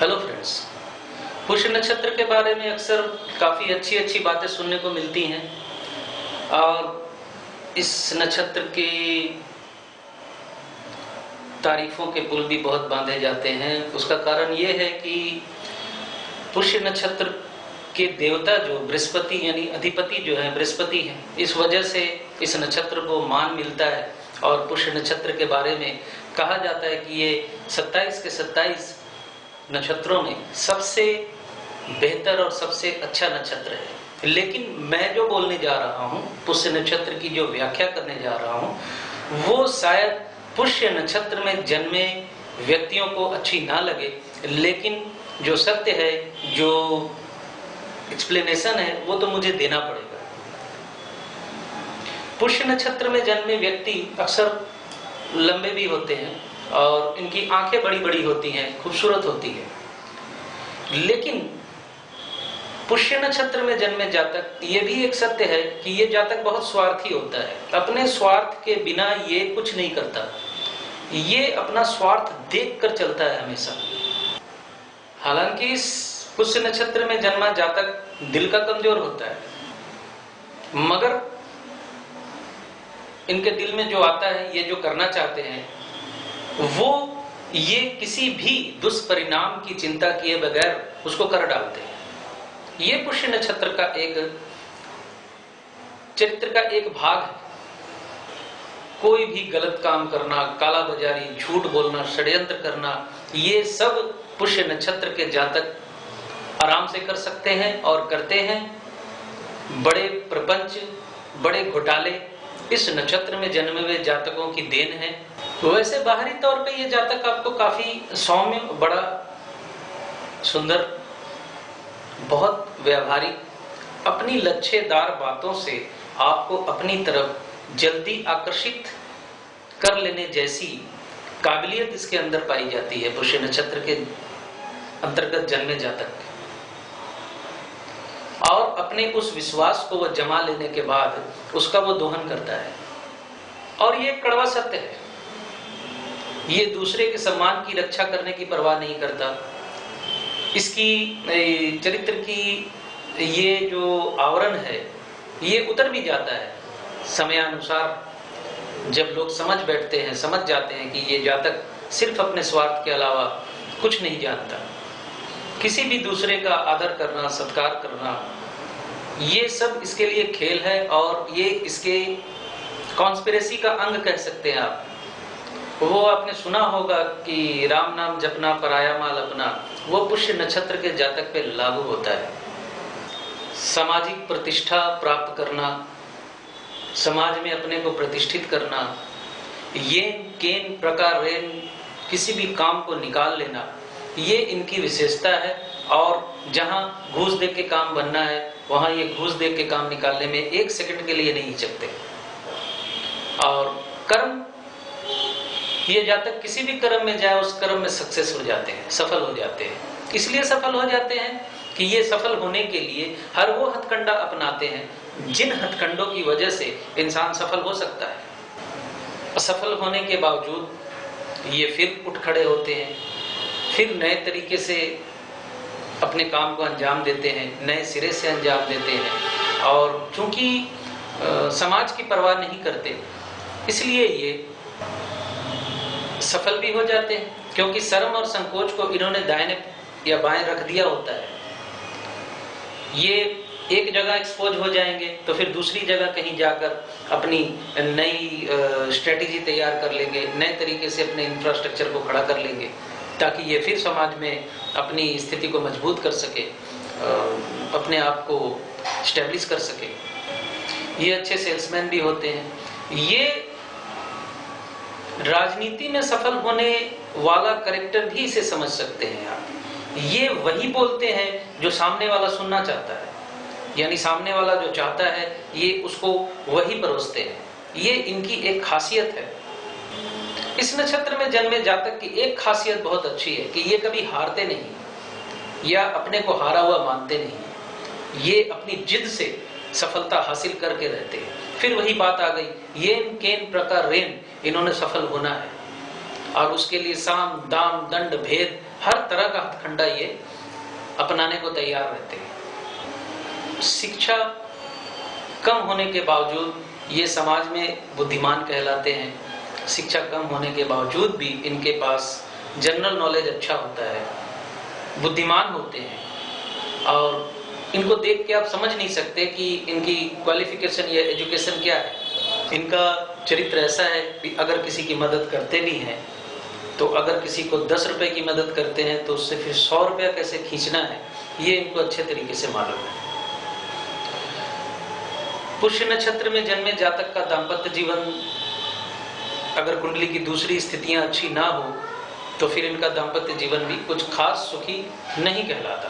Hello friends, पुष्य नक्षत्र के बारे में अक्सर काफ़ी अच्छी अच्छी बातें सुनने को मिलती हैं और इस नक्षत्र की तारीफों के पुल भी बहुत बांधे जाते हैं। उसका कारण ये है कि पुष्य नक्षत्र के देवता जो बृहस्पति यानी अधिपति जो है बृहस्पति है, इस वजह से इस नक्षत्र को मान मिलता है। और पुष्य नक्षत्र के बारे में कहा जाता है कि ये 27 के 27 नक्षत्रों में सबसे बेहतर और सबसे अच्छा नक्षत्र है। लेकिन मैं जो बोलने जा रहा हूँ, पुष्य नक्षत्र की जो व्याख्या करने जा रहा हूँ, वो शायद पुष्य नक्षत्र में जन्मे व्यक्तियों को अच्छी ना लगे, लेकिन जो सत्य है, जो एक्सप्लेनेशन है, वो तो मुझे देना पड़ेगा। पुष्य नक्षत्र में जन्मे व्यक्ति अक्सर लंबे भी होते हैं और इनकी आंखें बड़ी बड़ी होती हैं, खूबसूरत होती है। लेकिन पुष्य नक्षत्र में जन्मे जातक, ये भी एक सत्य है कि ये जातक बहुत स्वार्थी होता है। अपने स्वार्थ के बिना ये कुछ नहीं करता, ये अपना स्वार्थ देख कर चलता है हमेशा। हालांकि इस पुष्य नक्षत्र में जन्मा जातक दिल का कमजोर होता है, मगर इनके दिल में जो आता है, ये जो करना चाहते हैं, वो ये किसी भी दुष्परिणाम की चिंता किए बगैर उसको कर डालते हैं। ये पुष्य नक्षत्र का एक चरित्र का एक भाग है। कोई भी गलत काम करना, काला बाजारी, झूठ बोलना, षड्यंत्र करना, ये सब पुष्य नक्षत्र के जातक आराम से कर सकते हैं और करते हैं। बड़े प्रपंच, बड़े घोटाले इस नक्षत्र में जन्मे हुए जातकों की देन है। वैसे बाहरी तौर पे ये जातक आपको काफी सौम्य, बड़ा सुंदर, बहुत व्यावहारिक, अपनी लच्छेदार बातों से आपको अपनी तरफ जल्दी आकर्षित कर लेने जैसी काबिलियत इसके अंदर पाई जाती है पुष्य नक्षत्र के अंतर्गत जन्मे जातक। और अपने उस विश्वास को वो जमा लेने के बाद उसका वो दोहन करता है। और ये कड़वा सत्य है, ये दूसरे के सम्मान की रक्षा करने की परवाह नहीं करता। इसकी चरित्र की ये जो आवरण है, ये उतर भी जाता है समयानुसार। जब लोग समझ बैठते हैं, समझ जाते हैं कि ये जातक सिर्फ अपने स्वार्थ के अलावा कुछ नहीं जानता, किसी भी दूसरे का आदर करना, सत्कार करना, ये सब इसके लिए खेल है और ये इसके कॉन्स्पिरेसी का अंग कह सकते हैं आप। वो आपने सुना होगा कि राम नाम जपना पराया माल अपना, वो पुष्य नक्षत्र के जातक पे लागू होता है। सामाजिक प्रतिष्ठा प्राप्त करना, समाज में अपने को प्रतिष्ठित करना, ये केन प्रकार रेन किसी भी काम को निकाल लेना, ये इनकी विशेषता है। और जहां घूस दे के काम बनना है, वहां ये घूस दे के काम निकालने में एक सेकंड के लिए नहीं हिचकते। और कर्म, ये जातक किसी भी कर्म में जाए, उस कर्म में सक्सेस हो जाते हैं, सफल हो जाते हैं। इसलिए सफल हो जाते हैं कि ये सफल होने के लिए हर वो हथकंडा अपनाते हैं जिन हथकंडों की वजह से इंसान सफल हो सकता है। असफल होने के बावजूद ये फिर उठ खड़े होते हैं, फिर नए तरीके से अपने काम को अंजाम देते हैं, नए सिरे से अंजाम देते हैं। और चूंकि समाज की परवाह नहीं करते, इसलिए ये सफल भी हो जाते हैं, क्योंकि शर्म और संकोच को इन्होंने दाहिने या बाएं रख दिया होता है। ये एक जगह एक्सपोज हो जाएंगे तो फिर दूसरी जगह कहीं जाकर अपनी नई स्ट्रेटेजी तैयार कर लेंगे, नए तरीके से अपने इंफ्रास्ट्रक्चर को खड़ा कर लेंगे, ताकि ये फिर समाज में अपनी स्थिति को मजबूत कर सके, अपने आप को स्टैब्लिश कर सके। ये अच्छे सेल्समैन भी होते हैं। ये राजनीति में सफल होने वाला कैरेक्टर भी इसे समझ सकते हैं आप। ये वही बोलते हैं जो सामने वाला सुनना चाहता है, यानी सामने वाला जो चाहता है, ये उसको वही परोसते हैं। ये इनकी एक खासियत है। इस नक्षत्र में जन्मे जातक की एक खासियत बहुत अच्छी है कि ये कभी हारते नहीं या अपने को हारा हुआ मानते नहीं। ये अपनी जिद से सफलता हासिल करके रहते हैं। फिर वही बात आ गई, येन केन प्रकार रेन, इन्होंने सफल होना है और उसके लिए साम दाम दंड भेद हर तरह का हथकंडा ये अपनाने को तैयार रहते हैं। शिक्षा कम होने के बावजूद ये समाज में बुद्धिमान कहलाते हैं। शिक्षा कम होने के बावजूद भी इनके पास जनरल नॉलेज अच्छा होता है, बुद्धिमान होते हैं, और इनको देख के आप समझ नहीं सकते कि इनकी क्वालिफिकेशन या एजुकेशन क्या है। इनका चरित्र ऐसा है कि अगर किसी की मदद करते भी हैं तो अगर किसी को 10 रुपए की मदद करते हैं तो उससे फिर 100 रुपया कैसे खींचना है ये इनको अच्छे तरीके से मालूम है। पुष्य नक्षत्र में जन्मे जातक का दाम्पत्य जीवन अगर कुंडली की दूसरी स्थितियां अच्छी ना हो तो फिर इनका दाम्पत्य जीवन भी कुछ खास सुखी नहीं कहलाता।